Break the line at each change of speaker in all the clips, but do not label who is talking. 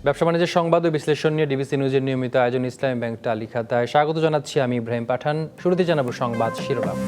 ব্যবসা বাণিজ্যের সংবাদ ও বিশ্লেষণ নিয়ে ডিবিসি নিউজের নিয়মিত আয়োজন ইসলামী ব্যাংক তালিকাতায় স্বাগত জানাচ্ছি আমি ইব্রাহিম পাঠান। শুরুতে জানাবো সংবাদ শিরোনাম।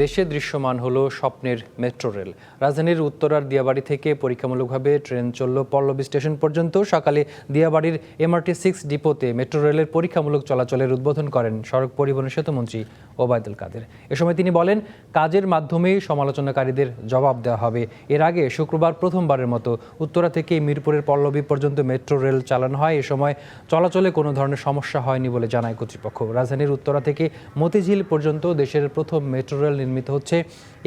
দেশে দৃশ্যমান হলো স্বপ্নের মেট্রো রেল। রাজধানীর উত্তরার দিয়াবাড়ি থেকে পরীক্ষামূলকভাবে ট্রেন চলল পল্লবী স্টেশন পর্যন্ত। সকালে দিয়াবাড়ির MRT-6 ডিপোতে মেট্রো রেলের পরীক্ষামূলক চলাচলের উদ্বোধন করেন সড়ক পরিবহন সেতুমন্ত্রী ওবায়দুল কাদের। এ সময় তিনি বলেন, কাজের মাধ্যমেই সমালোচনাকারীদের জবাব দেওয়া হবে। এর আগে শুক্রবার প্রথমবারের মতো উত্তরা থেকে মিরপুরের পল্লবী পর্যন্ত মেট্রো রেল চালানো হয়। এ সময় চলাচলে কোনো ধরনের সমস্যা হয়নি বলে জানায় কর্তৃপক্ষ। রাজধানীর উত্তরা থেকে মতিঝিল পর্যন্ত দেশের প্রথম মেট্রো রেল নির্মিত হচ্ছে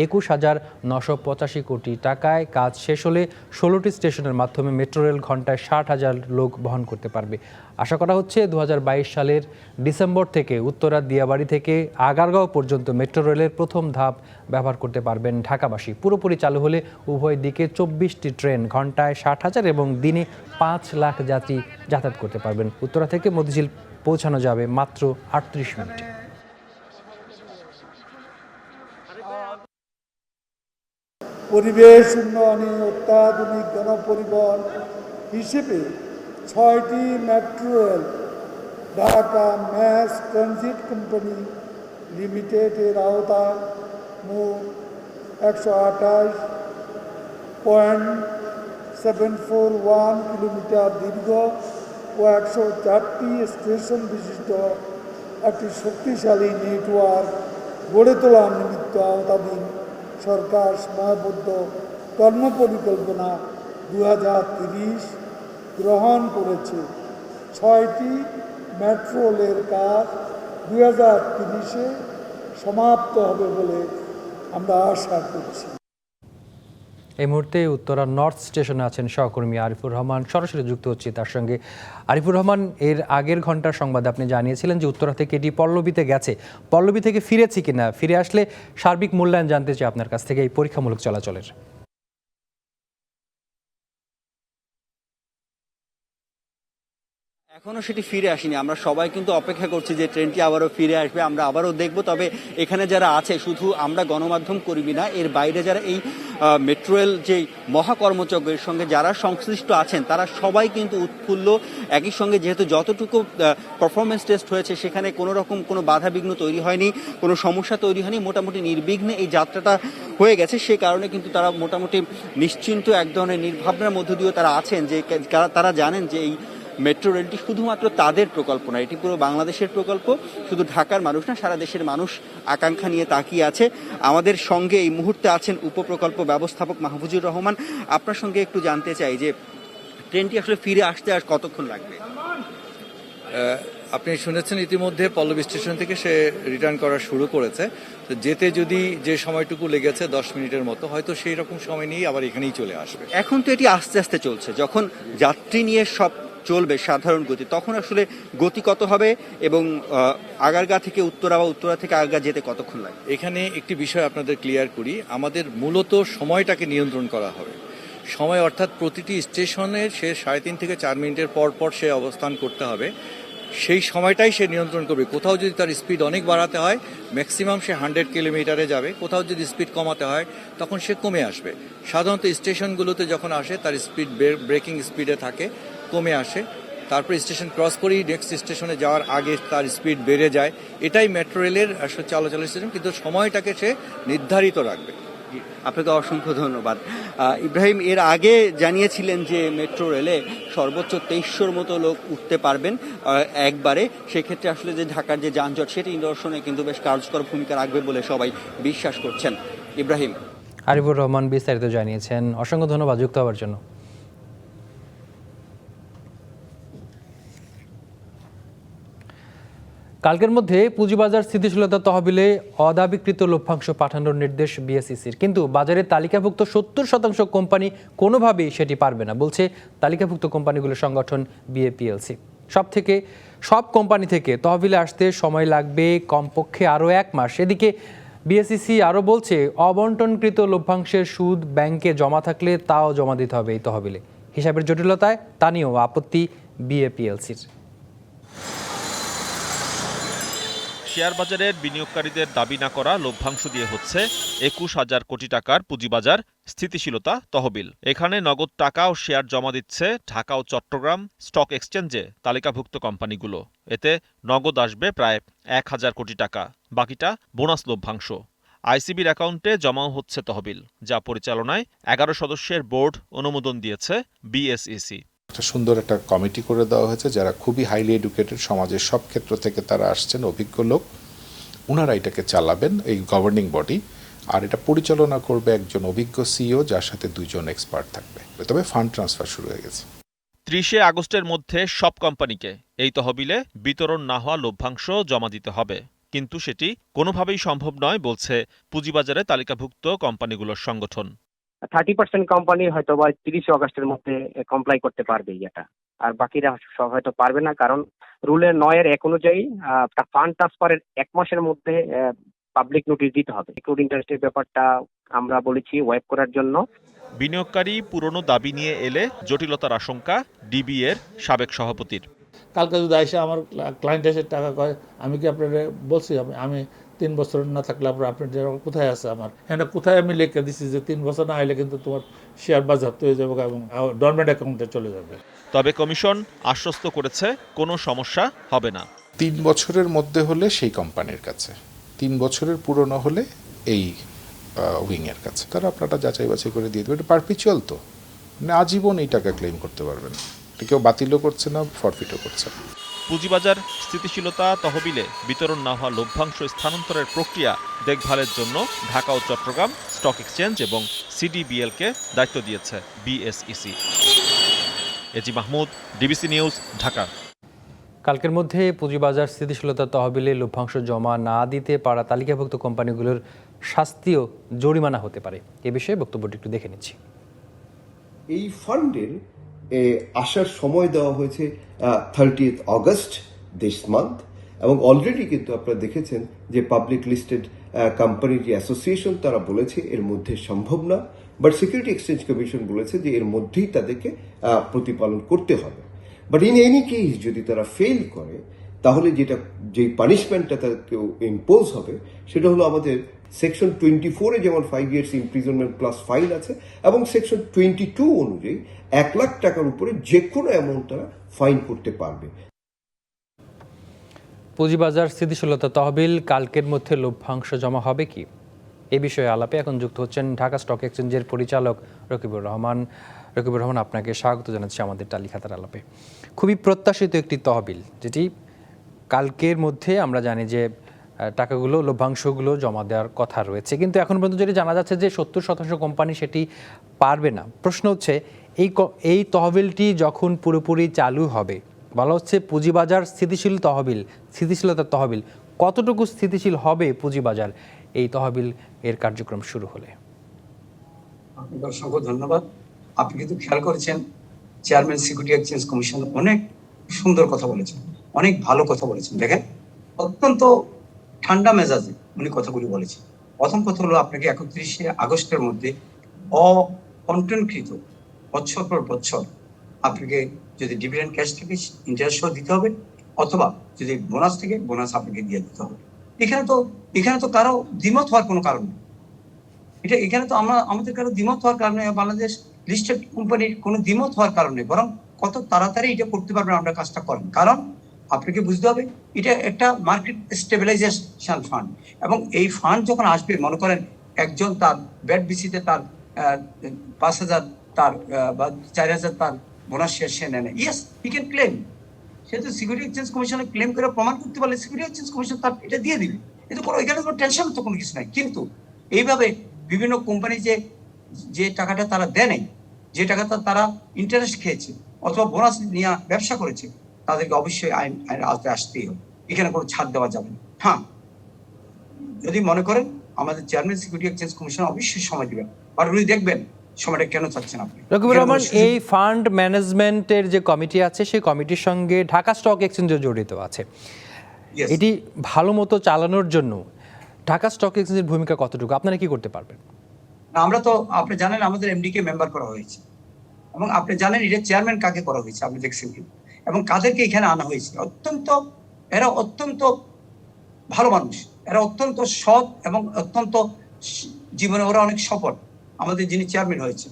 ২১,৯৮৫ কোটি টাকায়। কাজ শেষ হলে ১৬টি স্টেশনের মাধ্যমে মেট্রো রেল ঘন্টায় ৬০,০০০ লোক বহন করতে পারবে। আশা করা হচ্ছে ২০২২ সালের ডিসেম্বর থেকে উত্তরার দিয়াবাড়ি থেকে আগারগাঁও পর্যন্ত মেট্রো রেলের প্রথম ধাপ ব্যবহার করতে পারবেন ঢাকাবাসী। পুরোপুরি চালু হলে উভয় দিকে ২৪টি ট্রেন ঘন্টায় ৬০,০০০ এবং দিনে ৫ লাখ যাত্রী যাতায়াত করতে পারবেন। উত্তরা থেকে মতিঝিল পৌঁছানো যাবে মাত্র ৩৮ মিনিটে।
পরিবেশ উন্নয়নে অত্যাধুনিক গণপরিবহন হিসেবে ৬টি metro rail Dhaka mass transit company লিমিটেডের আওতায় মোট ১২৮.741 কিলোমিটার দীর্ঘ ও ১০৪টি স্টেশন বিশিষ্ট একটি শক্তিশালী নেটওয়ার্ক গড়ে তোলার নিমিত্ত আওতাধীন সরকার সময়বদ্ধ কর্মপরিকল্পনা ২০৩০ গ্রহণ করেছে। ৬টি মেট্রো রেলের কাজ ২০৩০-এ সমাপ্ত হবে বলে আমরা আশা করছি।
এই মুহূর্তে উত্তরা নর্থ স্টেশনে আছেন সহকর্মী আরিফুর রহমান, সরাসরি যুক্ত হচ্ছে তার সঙ্গে। আরিফুর রহমান, এর আগের ঘন্টার সংবাদে আপনি জানিয়েছিলেন যে উত্তরা থেকে এটি পল্লবীতে গেছে, পল্লবী থেকে ফিরেছি কিনা, ফিরে আসলে সার্বিক মূল্যায়ন জানতে চাই আপনার কাছ থেকে এই পরীক্ষামূলক চলাচলের।
এখনো সেটি ফিরে আসেনি। আমরা সবাই কিন্তু অপেক্ষা করছি যে ট্রেনটি আবারও ফিরে আসবে, আমরা আবারও দেখব। তবে এখানে যারা আছে, শুধু আমরা গণমাধ্যম কর্মী না, এর বাইরে যারা এই মেট্রো রেল যে মহাকর্মযজ্ঞের সঙ্গে যারা সংশ্লিষ্ট আছেন তারা সবাই কিন্তু উৎফুল্ল। একই সঙ্গে যেহেতু যতটুকু পারফরমেন্স টেস্ট হয়েছে সেখানে কোনো রকম কোনো বাধাবিঘ্ন তৈরি হয়নি, কোনো সমস্যা তৈরি হয়নি, মোটামুটি নির্বিঘ্নে এই যাত্রাটা হয়ে গেছে। সে কারণে কিন্তু তারা মোটামুটি নিশ্চিন্ত, এক ধরনের নির্ভাবনার মধ্য দিয়েও তারা আছেন যে তারা জানেন যে এই মেট্রো রেলটি শুধুমাত্র তাদের প্রকল্প না, এটি পুরো বাংলাদেশের প্রকল্প। শুধু ঢাকার মানুষ না, সারা দেশের মানুষ আকাঙ্ক্ষা নিয়ে তাকিয়ে আছে। আমাদের সঙ্গে এই মুহূর্তে আছেন উপপ্রকল্প ব্যবস্থাপক মাহফুজুর রহমান। আপনার সঙ্গে একটু জানতে চাই যে ট্রেনটি আসলে ফিরে আসতে আর কতক্ষণ লাগবে?
আপনি শুনেছেন ইতিমধ্যে পল্লবী স্টেশন থেকে সে রিটার্ন করা শুরু করেছে। তো যেতে যদি যে সময়টুকু লেগেছে 10 মিনিটের মতো, হয়তো সেই রকম সময় নিয়েই আবার এখানেই চলে আসবে।
এখন তো এটি আস্তে আস্তে চলছে, যখন যাত্রী নিয়ে সব চলবে সাধারণ গতি, তখন আসলে গতি কত হবে এবং আগারগাঁ থেকে উত্তরা বা উত্তরা থেকে আগারগাঁ যেতে কতক্ষণ লাগে?
এখানে একটি বিষয় আপনাদের ক্লিয়ার করি, আমাদের মূলত সময়টাকে নিয়ন্ত্রণ করা হবে। সময় অর্থাৎ প্রতিটি স্টেশনের সে 3.5 থেকে 4 মিনিটের পর পর সে অবস্থান করতে হবে, সেই সময়টাই সে নিয়ন্ত্রণ করবে। কোথাও যদি তার স্পিড অনেক বাড়াতে হয়, ম্যাক্সিমাম সে 100 কিলোমিটারে যাবে। কোথাও যদি স্পিড কমাতে হয় তখন সে কমে আসবে। সাধারণত স্টেশনগুলোতে যখন আসে তার স্পিড ব্রেকিং স্পিডে থাকে, কমে আসে, তারপর স্টেশন ক্রস করেই নেক্সট স্টেশনে যাওয়ার আগে তার স্পিড বেড়ে যায়। এটাই মেট্রো রেলের আসলে চলাচলের সিস্টেম, কিন্তু সময়টাকে সে নির্ধারিত রাখবে।
আপনাকে অসংখ্য ধন্যবাদ। ইব্রাহিম, এর আগে জানিয়েছিলেন যে মেট্রো রেলে সর্বোচ্চ 2300-র মতো লোক উঠতে পারবেন একবারে। সেক্ষেত্রে আসলে যে ঢাকার যে যানজট সেটি নিরসনে কিন্তু বেশ কার্যকর ভূমিকা রাখবে বলে সবাই বিশ্বাস করছেন। ইব্রাহিম।
আরিফুর রহমান বিস্তারিত জানিয়েছেন, অসংখ্য ধন্যবাদ যুক্ত হওয়ার জন্য। কালকের মধ্যে পুঁজিবাজার স্থিতিশীলতা তহবিলে অদাবিকৃত লভ্যাংশ পাঠানোর নির্দেশ বিএসইসির, কিন্তু বাজারে তালিকাভুক্ত 70% কোম্পানি কোনোভাবেই সেটি পারবে না বলছে তালিকাভুক্ত কোম্পানিগুলোর সংগঠন বিএপিএলসি। সব কোম্পানি থেকে তহবিলে আসতে সময় লাগবে কমপক্ষে আরও 1 মাস। এদিকে বিএসইসি আরও বলছে, অবন্টনকৃত লভ্যাংশের সুদ ব্যাংকে জমা থাকলে তাও জমা দিতে হবে এই তহবিলে। হিসাবের জটিলতায় তা নিয়েও আপত্তি বিএপিএলসির।
শেয়ার বাজারের বিনিয়োগকারীদের দাবি না করা লভ্যাংশ দিয়ে হচ্ছে ২১,০০০ কোটি টাকার পুঁজিবাজার স্থিতিশীলতা তহবিল। এখানে নগদ টাকা ও শেয়ার জমা দিচ্ছে ঢাকা ও চট্টগ্রাম স্টক এক্সচেঞ্জে তালিকাভুক্ত কোম্পানিগুলো। এতে নগদ আসবে প্রায় ১,০০০ কোটি টাকা, বাকিটা বোনাস লভ্যাংশ। আইসিবির অ্যাকাউন্টে জমাও হচ্ছে তহবিল, যা পরিচালনায় ১১ সদস্যের বোর্ড অনুমোদন দিয়েছে বিএসইসি।
সুন্দর একটা কমিটি করে দেওয়া হয়েছে, যারা খুবই হাইলি এডুকেটেড, সমাজের সব ক্ষেত্র থেকে তারা আসছেন, অভিজ্ঞ লোক। ওনারা এটাকে চালাবেন, এই গভর্নিং বডি, আর এটা পরিচালনা করবে একজন অভিজ্ঞ সিইও, যার সাথে 2 জন এক্সপার্ট থাকবে। তবে ফান্ড ট্রান্সফার শুরু হয়ে গেছে।
৩০ আগস্টের মধ্যে সব কোম্পানিকে এই তহবিলে বিতরণ না হওয়া লভ্যাংশ জমা দিতে হবে, কিন্তু সেটি কোনোভাবেই সম্ভব নয় বলছে পুঁজিবাজারে তালিকাভুক্ত কোম্পানিগুলোর সংগঠন।
30% কোম্পানি হয়তো বা 30 আগস্টের মধ্যে কমপ্লাই করতে পারবে এটা, আর বাকিরা সব হয়তো পারবে না, কারণ রুলের 9-1 অনুযায়ী ফান্ড ট্রান্সফারের 1 মাসের মধ্যে পাবলিক নোটিশ দিতে হবে। সিকিউরিটি ইন্টারেস্টের ব্যাপারটা আমরা বলেছি ওয়েব করার জন্য।
বিনিয়োগকারী পুরনো দাবি নিয়ে এলে জটিলতার আশঙ্কা ডিবি এর সাবেক সভাপতির।
কালকে যদি এসে আমার ক্লায়েন্ট এসে টাকা কয়, আমি কি আপনারা বলছি আমি 3 বছর না থাকলে আপনার কোথায় আছে, আমার এটা কোথায় আমি লিখে দিচ্ছি যে 3 বছর না আইলে কিন্তু তোমার শেয়ার বাজেয়াপ্ত হয়ে যাবে এবং ডরমেন্ট অ্যাকাউন্টে চলে যাবে।
তবে কমিশন আশ্বস্ত করেছে কোনো সমস্যা হবে না।
3 বছরের মধ্যে হলে সেই কোম্পানির কাছে, 3 বছরের পুরনো হলে এই উইংয়ের কাছে, তারা আপনারা যাচাই বাছাই করে দিয়ে দেবে। এটা পারপিচুয়াল, তো মানে আজীবন এই টাকা ক্লেম করতে পারবেন। কেউ বাতিলও করছে না, ফরফিটও করছে না।
পুঁজিবাজার স্থিতিশীলতা তহবিলে বিতরণ না হওয়া লভ্যাংশ স্থানান্তরের প্রক্রিয়া দেখভালের জন্য ঢাকা ও চট্টগ্রাম স্টক এক্সচেঞ্জ এবং সিডিবিএলকে দায়িত্ব দিয়েছে BSEC. AG Mahmud, DBC news, Dhaka.
কালকের মধ্যে পুঁজিবাজার স্থিতিশীলতা তহবিলে লভ্যাংশ জমা না দিতে পারা তালিকাভুক্ত কোম্পানিগুলোর শাস্তিও জরিমানা হতে পারে। এ বিষয়ে বক্তব্যটি একটু দেখে নিচ্ছি।
এই ফান্ডের আসার সময় দেওয়া হয়েছে 30th অগস্ট দিস মান্থ, এবং অলরেডি কিন্তু আপনারা দেখেছেন যে পাবলিক লিস্টেড কোম্পানির যে অ্যাসোসিয়েশন তারা বলেছে এর মধ্যে সম্ভব না, বাট সিকিউরিটি এক্সচেঞ্জ কমিশন বলেছে যে এর মধ্যেই তাদেরকে প্রতিপালন করতে হবে। বাট ইন এনি কেস যদি তারা ফেল করে, তাহলে যেই পানিশমেন্টটা তাদেরকে ইম্পোজ হবে সেটা হলো আমাদের সেকশন 24-এ যেমন 5 years ইমপ্রিজনমেন্ট প্লাস ফাইন আছে, এবং সেকশন 22 অনুযায়ী 1 লাখ টাকার উপরে যে কোনো অ্যামাউন্ট তারা ফাইন করতে পারবে।
পুঁজিবাজার স্থিতিশীলতা তহবিল কালকের মধ্যে লভ্যাংশ জমা হবে কি, এ বিষয়ে আলাপে এখন যুক্ত হচ্ছেন ঢাকা স্টক এক্সচেঞ্জের পরিচালক রকিবুর রহমান। রকিবুর রহমান, আপনাকে স্বাগত জানাচ্ছি আমাদের টালিখাতার আলাপে। খুবই প্রত্যাশিত একটি তহবিল, যেটি কালকের মধ্যে আমরা জানি যে টাকাগুলো লভ্যাংশগুলো জমা দেওয়ার কথা রয়েছে, কিন্তু এখন পর্যন্ত যেটি জানা যাচ্ছে যে 70% কোম্পানি সেটি পারবে না। প্রশ্ন হচ্ছে এই তহবিলটি যখন পুরোপুরি চালু হবে, বলা হচ্ছে পুঁজিবাজার স্থিতিশীলতার তহবিল, কতটুকু স্থিতিশীল হবে পুঁজিবাজার এই তহবিল এর কার্যক্রম শুরু হলে?
আপনাকে অসংখ্য ধন্যবাদ। আপনি কিন্তু খেয়াল করেছেন চেয়ারম্যান সিকিউরিটি এক্সচেঞ্জ কমিশন অনেক সুন্দর কথা বলেছেন, অনেক ভালো কথা বলেছেন। দেখেন, অত্যন্ত ঠান্ডা মেজাজে উনি কথাগুলি বলেছেন। প্রথম কথা হলো, আপনাকে 31 আগস্টের মধ্যে অকন্টেন্টকৃত বছর পর বছর আপনাকে যদি ডিভিডেন্ড ক্যাশ থেকে ইন্টারেস্ট দিতে হবে, অথবা যদি বোনাস থেকে বোনাস আপনাকে দিয়ে দিতে হবে। এখানে তো কারো দ্বিমত হওয়ার কোনো কারণ নেই। এখানে তো আমাদের কারো দ্বিমত হওয়ার কারণে, বাংলাদেশ লিস্টেড কোম্পানির কোনো দ্বিমত হওয়ার কারণে, বরং কত তাড়াতাড়ি এটা করতে পারবেন আমরা কাজটা করেন। কারণ আপনাকে বুঝতে হবে এটা একটা মার্কেট স্টেবিলাইজেশন ফান্ড, এবং এই ফান্ড যখন আসবে, মনে করেন একজন তার ব্যাট বিসিতে তার 5,000 তার বা 4,000 তার বোনাস শেয়ার সে নেয়, ইয়েস হি ক্যান ক্লেম। সে তো সিকিউরিটি এক্সচেঞ্জ কমিশনে ক্লেম করে প্রমাণ করতে পারলে সিকিউরিটি এক্সচেঞ্জ কমিশন তার এটা দিয়ে দিবে। কিন্তু এখানে কোনো টেনশন তো কোনো কিছু নাই। কিন্তু এইভাবে বিভিন্ন কোম্পানি যে টাকাটা তারা দেয় নাই, যে টাকাটা তারা ইন্টারেস্ট খেয়েছে অথবা বোনাস নিয়ে ব্যবসা করেছে, তাদেরকে অবশ্যই আইনের আওতায় আসতেই হবে। এখানে কোনো ছাড় দেওয়া যাবে না। হ্যাঁ, যদি মনে করেন আমাদের চেয়ারম্যান সিকিউরিটি এক্সচেঞ্জ কমিশন অবশ্যই সময় দিবেন, আর উনি দেখবেন সময়টা কেন চাচ্ছেন আপনি।
রকিবুর রহমান, এই ফান্ড ম্যানেজমেন্টের যে কমিটি আছে, সেই কমিটির সঙ্গে ঢাকা স্টক এক্সচেঞ্জও জড়িত আছে। এটি ভালো মতো চালানোর জন্য ঢাকা স্টক এক্সচেঞ্জের ভূমিকা কতটুকু, আপনারা কি করতে পারবেন?
আমরা তো, আপনি জানেন আমাদের এমডি কে মেম্বার করা হয়েছে, এবং আপনি জানেন এটা চেয়ারম্যান কাকে করা হয়েছে, আপনি দেখছেন কি, এবং কাদেরকে এখানে আনা হয়েছে। এরা অত্যন্ত ভালো মানুষ, এরা অত্যন্ত সৎ এবং অত্যন্ত জীবনে ওরা অনেক সফল। আমাদের যিনি চেয়ারম্যান হয়েছে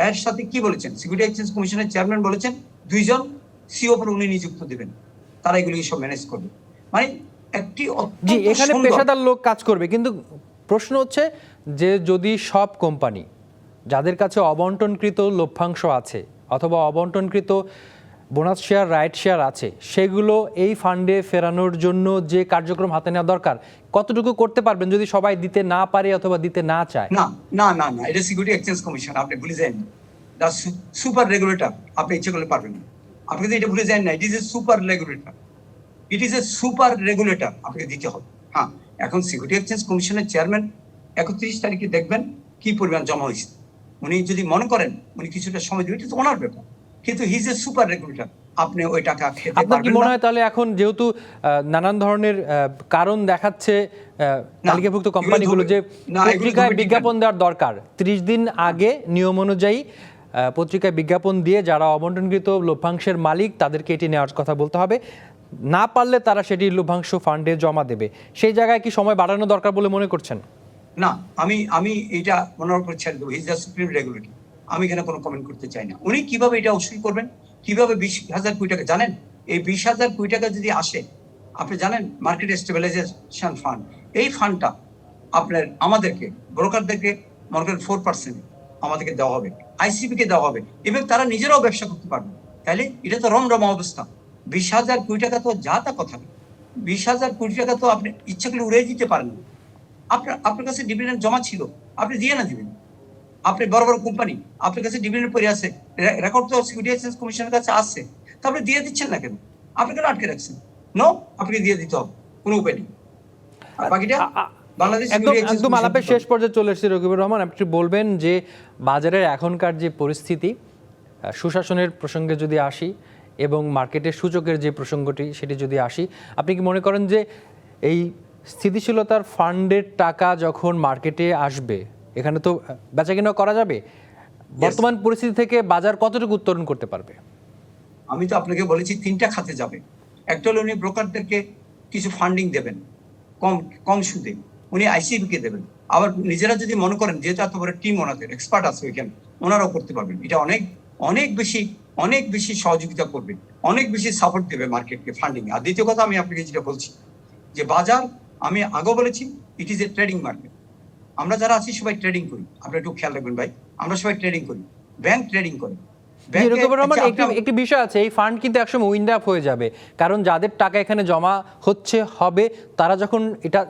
এর সাথে কি বলেছেন, সিকিউরিটি এক্সচেঞ্জ কমিশনের চেয়ারম্যান বলেছেন 2 জন সিও পর উনি নিযুক্ত দেবেন, তারা এগুলি সব ম্যানেজ করবে। মানে একটি
জি, এখানে পেশাদার লোক কাজ করবে, কিন্তু প্রশ্ন হচ্ছে যে যদি সব কোম্পানি যাদের কাছে অবন্টনকৃত লভ্যাংশ আছে অথবা অবন্টনকৃত বোনাস শেয়ার, রাইট শেয়ার আছে, সেগুলো এই ফান্ডে ফেরানোর জন্য যে কার্যক্রম হাতে নেওয়া দরকার কতটুকু করতে পারবেন যদি সবাই দিতে না পারে অথবা দিতে না চায়?
না না না না, এটা সিকিউরিটি এক্সচেঞ্জ কমিশন, আপনি ভুলে যান। দা সুপার রেগুলেটর, আপনি ইচ্ছে করলে পারবেন না। আপনি যদি এটা ভুলে যান না, it is a super regulator, it is a super regulator, আপনাকে দিতে হবে। হ্যাঁ, এখন সিকিউরিটি এক্সচেঞ্জ কমিশনের চেয়ারম্যান 31 তারিখে দেখবেন কি পরিমাণ জমা হয়েছে। উনি যদি মনে করেন উনি কিছুটা সময় দেবেন, এটা তো ওনার ব্যাপার, কিন্তু he is a super regulator, আপনি ওই টাকা খেতে
আপনার কি
পারবেন
মনে
না।
হয় তাহলে এখন যেহেতু নানান ধরনের কারণ দেখাচ্ছে তালিকাভুক্ত কোম্পানিগুলো যে পত্রিকায় বিজ্ঞাপন দেওয়ার দরকার, 30 দিন আগে নিয়ম অনুযায়ী পত্রিকায় বিজ্ঞাপন দিয়ে যারা অবন্টনকৃত লভ্যাংশের মালিক তাদেরকে এটি নেওয়ার কথা বলতে হবে, না পারলে তারা সেটি লভ্যাংশ ফান্ডে জমা দেবে। সেই জায়গায় কি সময় বাড়ানো দরকার বলে মনে করছেন?
না, আমি এটা মনের উপর ছেড়ে দেবো, he is the supreme regulator, আমি এখানে কোনো কমেন্ট করতে চাই না। উনি কিভাবে এটা উসুল করবেন, কিভাবে 20,000 কোটি টাকা, জানেন এই 20,000 কোটি টাকা যদি আসে, আপনি জানেন মার্কেট স্টেবিলাইজেশন ফান্ড, এই ফান্ডটা আপনার আমাদেরকে ব্রোকারদেরকে মনে করেন 4% আমাদেরকে দেওয়া হবে, আইসিবি কে দেওয়া হবে, এবং তারা নিজেরাও ব্যবসা করতে পারবে। তাহলে এটা তো রমরমা অবস্থা। 20,000 কোটি টাকা তো যা তা কথা, 20,000 কোটি টাকা তো আপনি ইচ্ছা করলে উড়িয়ে দিতে পারেন না। আপনার কাছে ডিভিডেন্ড জমা ছিল, আপনি দিয়ে না দিবেন। আপনি বড় বড় কোম্পানি, আপনার কাছে ডিভিডেন্ড পড়ে আছে, রেকর্ড তো সিকিউরিটি এক্সচেঞ্জ কমিশনের কাছে আছে, তো আপনি দিয়ে দিচ্ছেন না কেন? আপনি কেন আটকে রাখছেন? নো, আপনাকে দিয়ে দিতে হবে, কোনো উপায় নেই। আর বাকিটা বাংলাদেশ
একদম আলাপের শেষ পর্যায়ে চলে এসেছে। রকিবুর রহমান, আপনি বলবেন যে বাজারের এখনকার যে পরিস্থিতি, সুশাসনের প্রসঙ্গে যদি আসি এবং মার্কেটের সূচকের যে প্রসঙ্গটি সেটি যদি আসি, আপনি কি মনে করেন যে এই স্থিতিশীলতার ফান্ডের টাকা যখন মার্কেটে আসবে, এখানে তো বেচাকেনা করা যাবে, বর্তমান পরিস্থিতি থেকে বাজার কতটুকু উত্তরণ করতে পারবে?
আমি তো আপনাকে বলেছি 3টা খাতে যাবে। একটা হলো উনি ব্রোকারদেরকে কিছু ফান্ডিং দেবেন কম সুদে, উনি আইসিবি কে দেবেন। আবার নিজেরা যদি মনে করেন, যেহেতু এত বড় টিম, ওনাদের এক্সপার্ট আছে ওইখানে, ওনারাও করতে পারবেন। এটা অনেক বেশি সহযোগিতা করবে, অনেক বেশি সাপোর্ট দেবে মার্কেটকে ফান্ডিং। আর দ্বিতীয় কথা আমি আপনাকে যেটা বলছি যে বাজার, আমি আগেও বলেছি, it is a trading market. আমরা যারা আছি সবাই ট্রেডিং করি, আপনারা একটু খেয়াল রাখবেন ভাই, আমরা সবাই ট্রেডিং করি, ব্যাংক ট্রেডিং করে।
একটি বিষয় আছে, এই ফান্ড কিন্তু একসময় উইন্ড আপ হয়ে যাবে, কারণ যাদের টাকা এখানে জমা হবে তারা যখন এটা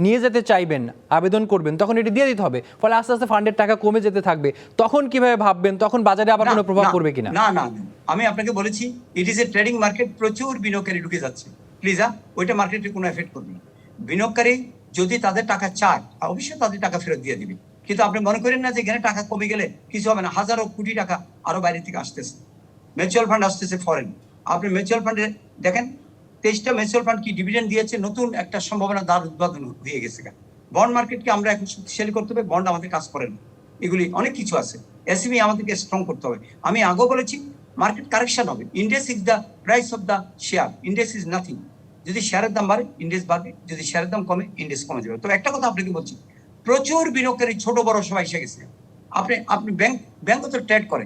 নিয়ে যেতে চাইবেন, আবেদন করবেন, তখন এটি দিয়ে দিতে হবে। ফলে আস্তে আস্তে ফান্ডের টাকা কমে যেতে থাকবে। তখন কিভাবে ভাববেন, তখন বাজারে আবার কোনো প্রভাব পড়বে কিনা?
না না, আমি আপনাকে বলেছি it is a trading market, প্রচুর বিনিয়োগকারী ঢুকে যাচ্ছে। প্লিজ, ওইটা মার্কেটে কোনো এফেক্ট করবে না। বিনিয়োগকারী যদি তাদের টাকা চায়, অবশ্যই তাদের টাকা ফেরত দিয়ে দিবে, কিন্তু আপনি মনে করেন না যে এখানে টাকা কমে গেলে কিছু হবে না। হাজারো কোটি টাকা আরো বাইরে থেকে আসতেছে, মিউচুয়াল ফান্ড আসতেছে ফরেন। আপনি মিউচুয়াল ফান্ডে দেখেন 23টা মিউচুয়াল ফান্ড কি ডিভিডেন্ড দিয়েছে, নতুন একটা সম্ভাবনা দ্বার উদ্বোধন হয়ে গেছে। বন্ড মার্কেটকে আমরা এখন শক্তিশালী করতে হবে, বন্ড আমাদের কাজ করে না, এগুলি অনেক কিছু আছে। এসএমই আমাদেরকে স্ট্রং করতে হবে। আমি আগেও বলেছি মার্কেট কারেকশন হবে, index is the price of the share, index is nothing. যদি শেয়ারের দাম বাড়ে ইন্ডেক্স বাড়বে, যদি শেয়ারের দাম কমে ইন্ডেক্স কমে যাবে। তো একটা কথা আপনাকে বলছি, প্রচুর বিনিয়োগকারী ছোট বড় সবাই এসে গেছে। আপনি ব্যাংকও তো ট্রেড করে,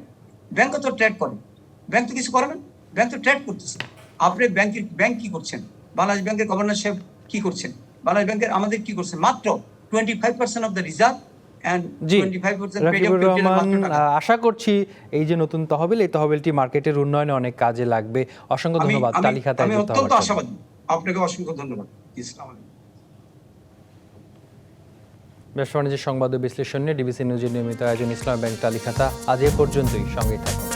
ব্যাংক তো কিছু করে না, ব্যাংক তো ট্রেড করতেছে। আপনি ব্যাংক কি করছেন? বাংলাদেশ ব্যাংকের গভর্নর সাহেব কি করছেন? বাংলাদেশ ব্যাংকের আমাদের কি করছেন? মাত্র 25% of the reserve and 25% paid of capital.
আশা করছি এই যে নতুন তহবিল, এই তহবিলটি মার্কেটের উন্নয়নে অনেক কাজে লাগবে। অসংখ্য ধন্যবাদ তালিকাতে।
আমি অত্যন্ত আশাবাদী। আপনাকে অসংখ্য ধন্যবাদ। আসসালামু আলাইকুম।
ব্যবসা বাণিজ্যের সংবাদ ও বিশ্লেষণ নিয়ে ডিবিসি নিউজের নিয়মিত আয়োজন ইসলামী ব্যাংক তালিকাতা আজ এ পর্যন্তই। সঙ্গে থাকুন।